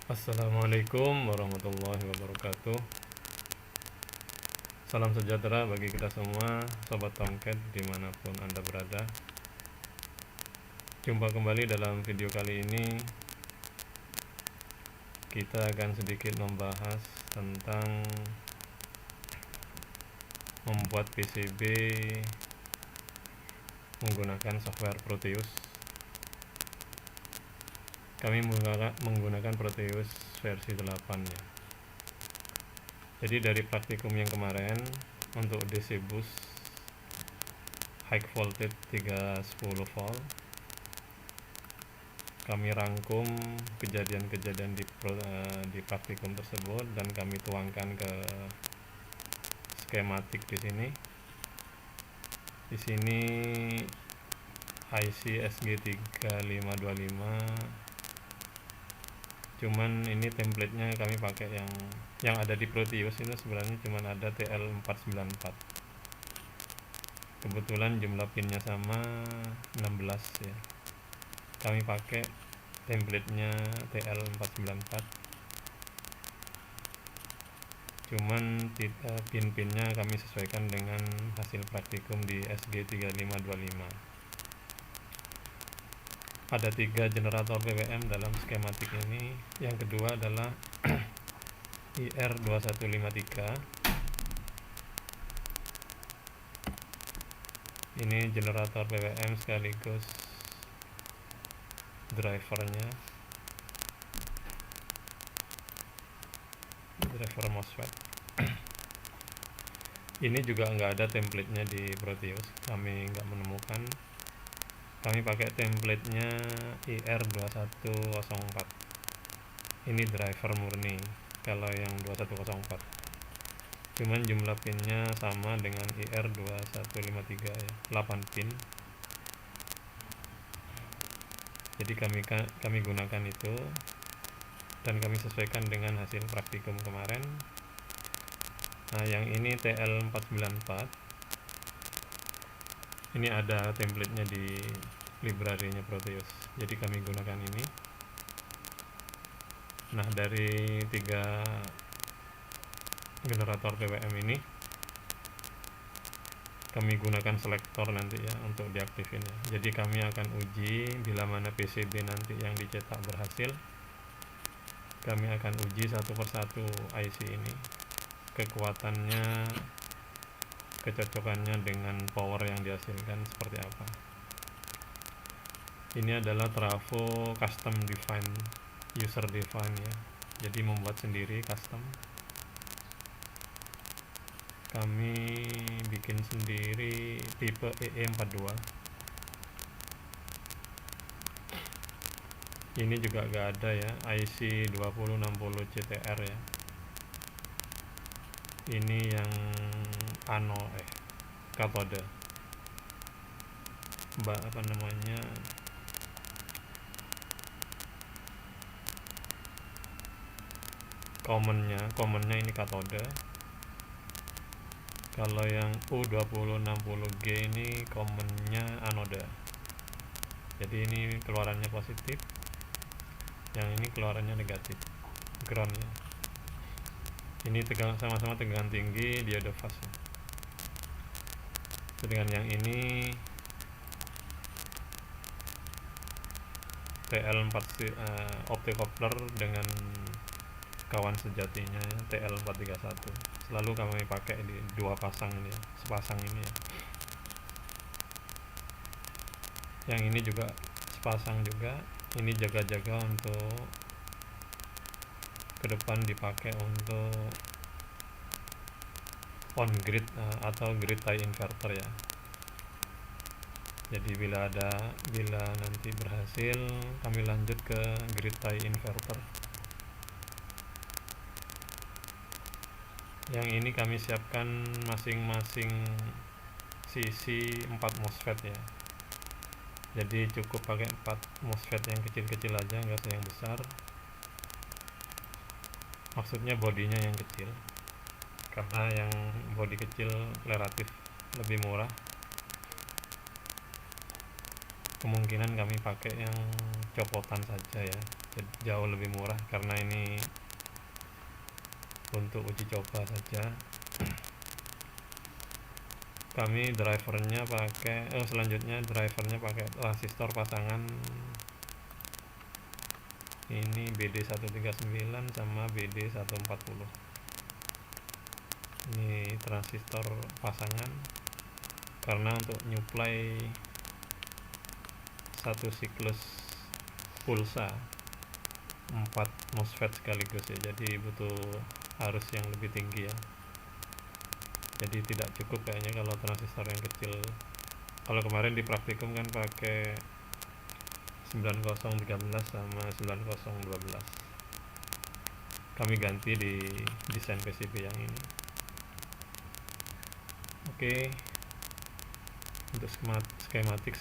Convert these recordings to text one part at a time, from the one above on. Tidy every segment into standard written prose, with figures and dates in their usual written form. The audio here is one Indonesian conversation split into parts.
Assalamualaikum warahmatullahi wabarakatuh. Salam sejahtera bagi kita semua, Sobat Tomcat dimanapun Anda berada. Jumpa kembali dalam video kali ini. Kita akan sedikit membahas tentang membuat PCB menggunakan software Proteus. Kami menggunakan Proteus versi 8 ya. Jadi dari praktikum yang kemarin untuk DC bus high voltage 310 volt, kami rangkum kejadian-kejadian di praktikum tersebut dan kami tuangkan ke skematik di sini. Di sini IC SG3525, cuman ini templatenya kami pakai yang ada di Proteus. Ini sebenarnya cuman ada TL494. Kebetulan jumlah pinnya sama 16 ya. Kami pakai templatenya TL494, cuman pin-pinnya kami sesuaikan dengan hasil praktikum di SG3525. Ada 3 generator PWM dalam skematik ini. Yang kedua adalah IR2153. Ini generator PWM sekaligus drivernya, driver MOSFET. Ini juga nggak ada templatenya di Proteus, kami nggak menemukan. Kami pakai templatenya IR2104. Ini driver murni kalau yang 2104. Cuman jumlah pinnya sama dengan IR2153 ya, 8 pin. Jadi kami gunakan itu dan kami sesuaikan dengan hasil praktikum kemarin. Nah, yang ini TL494. Ini ada templatenya di library-nya Proteus. Jadi kami gunakan ini. Nah, dari 3 generator PWM ini kami gunakan selektor nanti ya untuk diaktifin ya. Jadi kami akan uji bila mana PCB nanti yang dicetak berhasil. Kami akan uji satu persatu IC ini, kekuatannya, kecocokannya dengan power yang dihasilkan seperti apa. Ini adalah trafo custom define, user define ya. Jadi membuat sendiri custom. Kami bikin sendiri tipe EE42. Ini juga gak ada ya, IC 2060 CTR ya. Ini yang katode, apa namanya, commonnya ini katode. Kalau yang U2060G ini commonnya anode. Jadi ini keluarannya positif, yang ini keluarannya negatif, groundnya. Ini sama-sama tegangan tinggi, diode fase. Dengan yang ini TL4 optocoupler dengan kawan sejatinya ya, TL431. Selalu kami pakai di 2 pasang ini ya, sepasang ini ya. Yang ini juga sepasang juga. Ini jaga-jaga untuk ke depan dipakai untuk on grid atau grid tie inverter ya. Jadi bila nanti berhasil, kami lanjut ke grid tie inverter. Yang ini kami siapkan masing-masing sisi 4 MOSFET ya. Jadi cukup pakai 4 MOSFET yang kecil-kecil aja, nggak usah yang besar. Maksudnya bodinya yang kecil, karena yang bodi kecil relatif lebih murah. Kemungkinan kami pakai yang copotan saja ya, jauh lebih murah karena ini untuk uji coba saja. Kami drivernya pakai selanjutnya drivernya pakai transistor pasangan ini BD139 sama BD140. Ini transistor pasangan karena untuk nyuplai satu siklus pulsa 4 MOSFET sekaligus ya, jadi butuh arus yang lebih tinggi ya. Jadi tidak cukup kayaknya kalau transistor yang kecil. Kalau kemarin di praktikum kan pakai 9013 sama 9012. Kami ganti di desain PCB yang ini. Oke, untuk skematik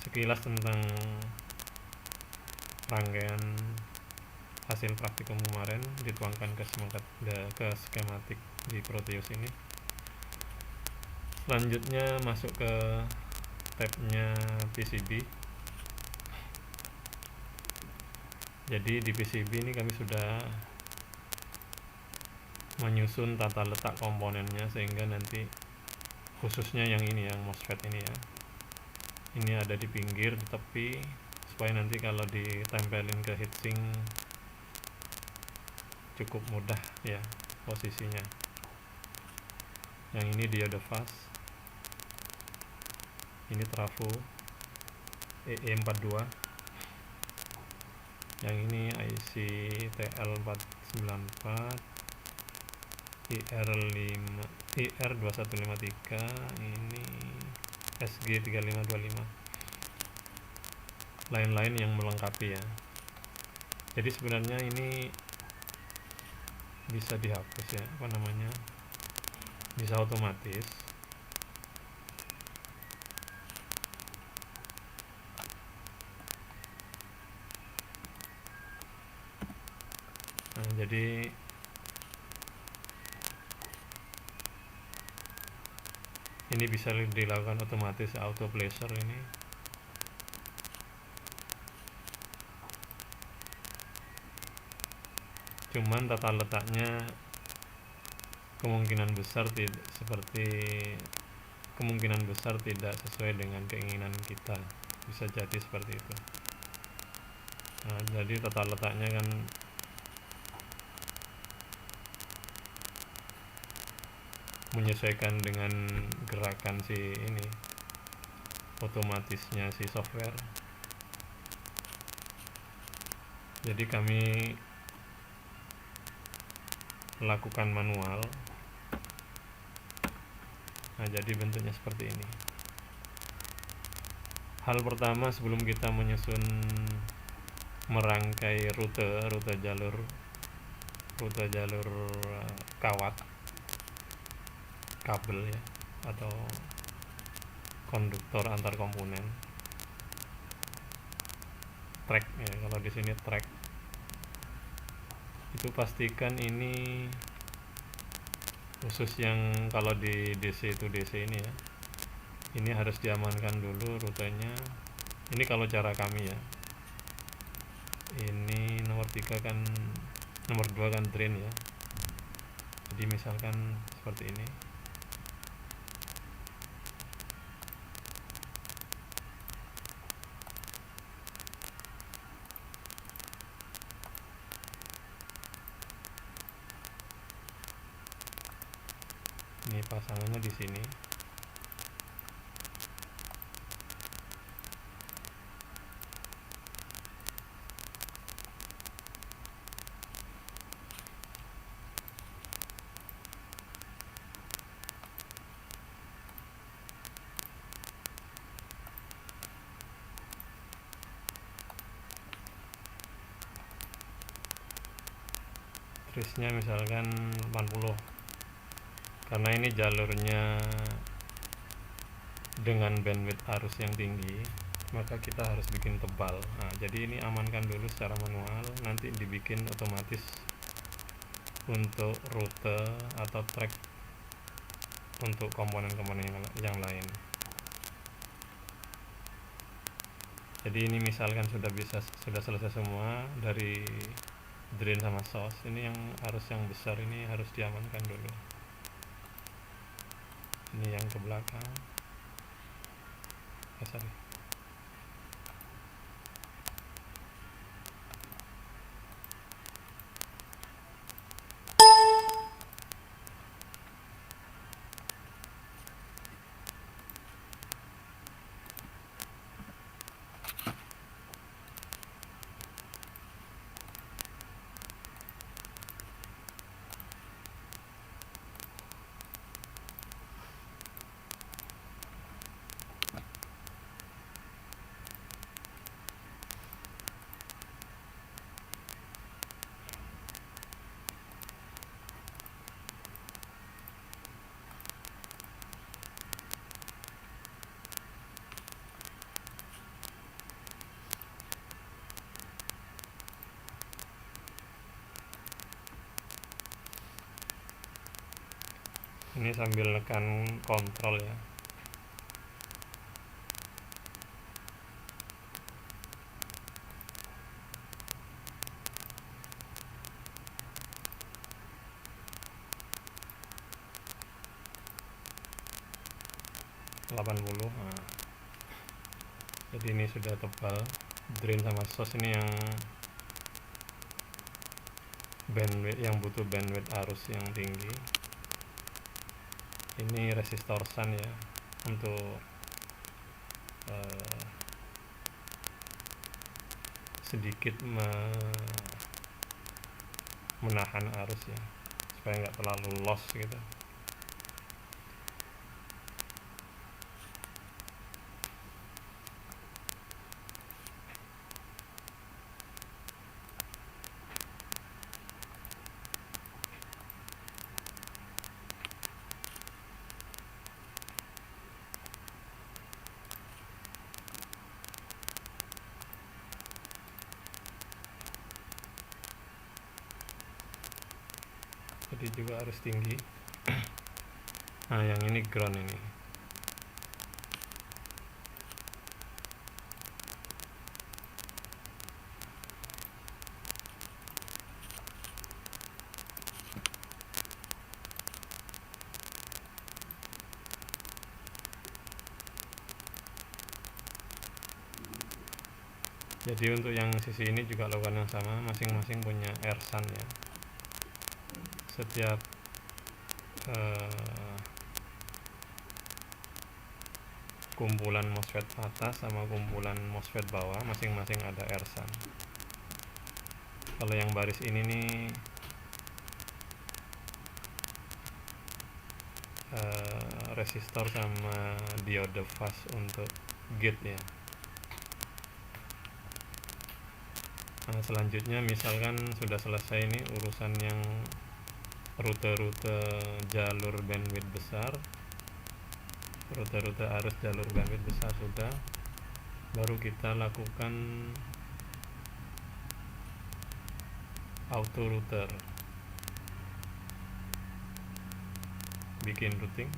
sekilas tentang rangkaian hasil praktikum kemarin dituangkan ke skematik di Proteus ini. Selanjutnya masuk ke tabnya PCB. Jadi di PCB ini kami sudah menyusun tata letak komponennya sehingga nanti khususnya yang ini, yang MOSFET ini ya, ini ada di pinggir, di tepi, supaya nanti kalau ditempelin ke heatsink cukup mudah ya posisinya. Yang ini diode fast, ini trafo EE42, yang ini IC TL494 IR2153, ini SG3525, lain-lain yang melengkapi ya. Jadi sebenarnya ini bisa dihapus ya, bisa otomatis. Nah, jadi ini bisa dilakukan otomatis, auto placer ini. Cuman tata letaknya kemungkinan besar tidak sesuai dengan keinginan kita, bisa jadi seperti itu. Nah, jadi tata letaknya kan menyesuaikan dengan gerakan si ini, otomatisnya si software. Jadi kami lakukan manual. Nah, jadi bentuknya seperti ini. Hal pertama sebelum kita menyusun merangkai rute jalur kawat kabel ya, atau konduktor antar komponen, track ya, kalau di sini track, itu pastikan ini khusus yang kalau di DC itu DC ini ya, ini harus diamankan dulu rutenya. Ini kalau cara kami ya, ini nomor 2 kan drain ya. Jadi misalkan seperti ini. Ini pasangannya di sini. Trace-nya misalkan 80, karena ini jalurnya dengan bandwidth arus yang tinggi, maka kita harus bikin tebal. Nah, jadi ini amankan dulu secara manual, nanti dibikin otomatis untuk rute atau track untuk komponen-komponen yang lain. Jadi ini misalkan sudah selesai semua dari drain sama source, ini yang besar ini harus diamankan dulu. Ini yang ke belakang, sorry. Ini sambil nekan kontrol ya. Nah, jadi ini sudah tebal. Drain sama source ini yang butuh bandwidth arus yang tinggi. Ini resistor sun ya, untuk sedikit menahan arus ya, supaya nggak terlalu loss gitu. Jadi juga harus tinggi. Nah, yang ini ground ini. Jadi untuk yang sisi ini juga lakukan yang sama, masing-masing punya air sun ya. Setiap kumpulan MOSFET atas sama kumpulan MOSFET bawah masing-masing ada air sun. Kalau yang baris ini nih resistor sama diode fast untuk gate ya. Nah, selanjutnya misalkan sudah selesai ini urusan yang rute-rute jalur bandwidth besar, rute-rute arus jalur bandwidth besar sudah, baru kita lakukan auto router, bikin routing.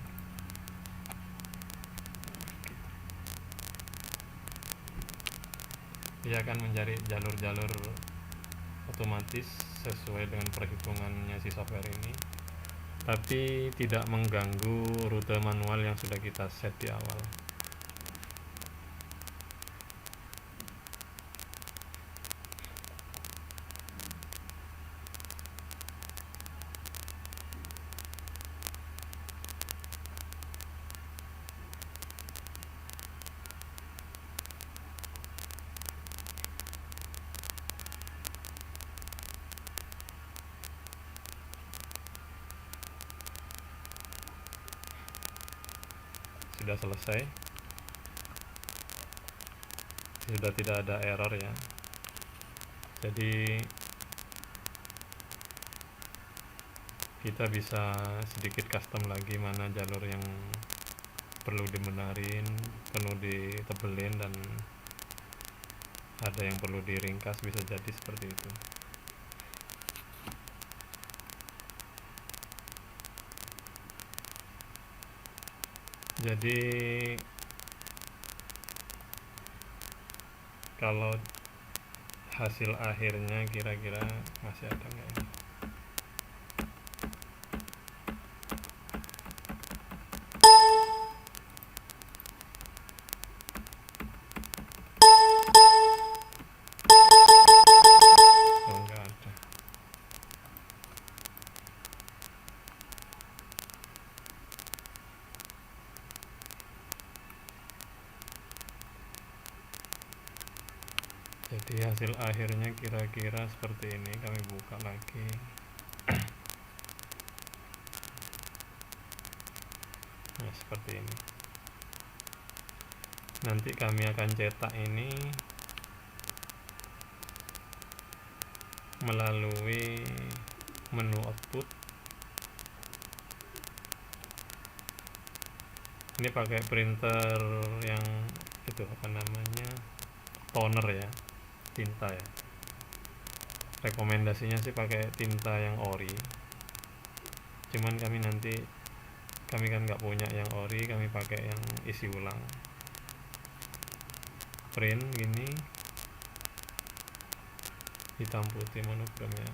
Dia akan mencari jalur-jalur otomatis sesuai dengan perhitungannya si software ini, tapi tidak mengganggu rute manual yang sudah kita set di awal. Sudah selesai, sudah tidak ada error ya. Jadi kita bisa sedikit custom lagi mana jalur yang perlu dibenarin, perlu ditebelin, dan ada yang perlu diringkas, bisa jadi seperti itu. Jadi kalau hasil akhirnya kira-kira masih ada nggak ini. Oh, nggak ada. Jadi hasil akhirnya kira-kira seperti ini. Kami buka lagi. Nah, seperti ini. Nanti kami akan cetak ini melalui menu output. Ini pakai printer yang itu apa namanya, toner ya, tinta ya. Rekomendasinya sih pakai tinta yang ori, cuman kami kan nggak punya yang ori, kami pakai yang isi ulang. Print gini, hitam putih monokrom ya.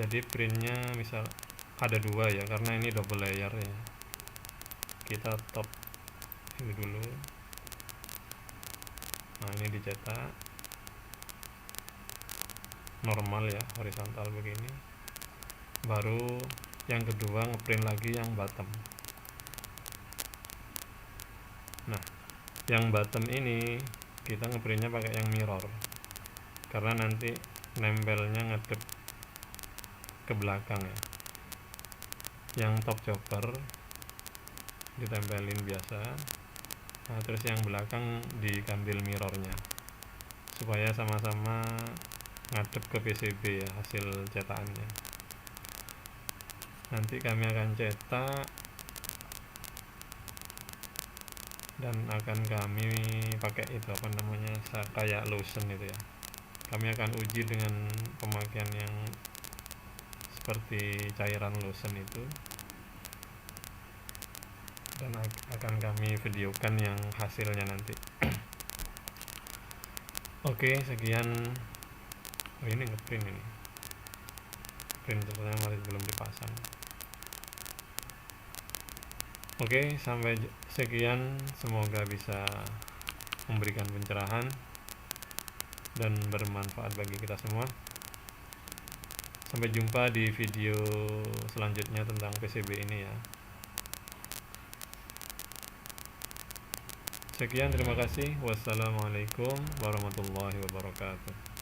Jadi printnya misal ada dua ya, karena ini double layer ya. Kita top ini dulu. Nah, ini dicetak normal ya, horizontal begini. Baru yang kedua ngeprint lagi yang bottom. Nah, yang bottom ini kita ngeprintnya pakai yang mirror, karena nanti nempelnya ngedep ke belakang ya. Yang top chopper ditempelin biasa. Nah, terus yang belakang diambil mirrornya supaya sama-sama ngadep ke PCB ya hasil cetakannya. Nanti kami akan cetak dan akan kami pakai itu apa namanya, kayak lotion itu ya. Kami akan uji dengan pemakaian yang seperti cairan lotion itu, dan akan kami videokan yang hasilnya nanti. Oke, sekian. Oh, ini ngeprint ini, printernya masih belum dipasang. Oke, sampai sekian, semoga bisa memberikan pencerahan dan bermanfaat bagi kita semua. Sampai jumpa di video selanjutnya tentang PCB ini ya. Sekian, terima kasih. Wassalamualaikum warahmatullahi wabarakatuh.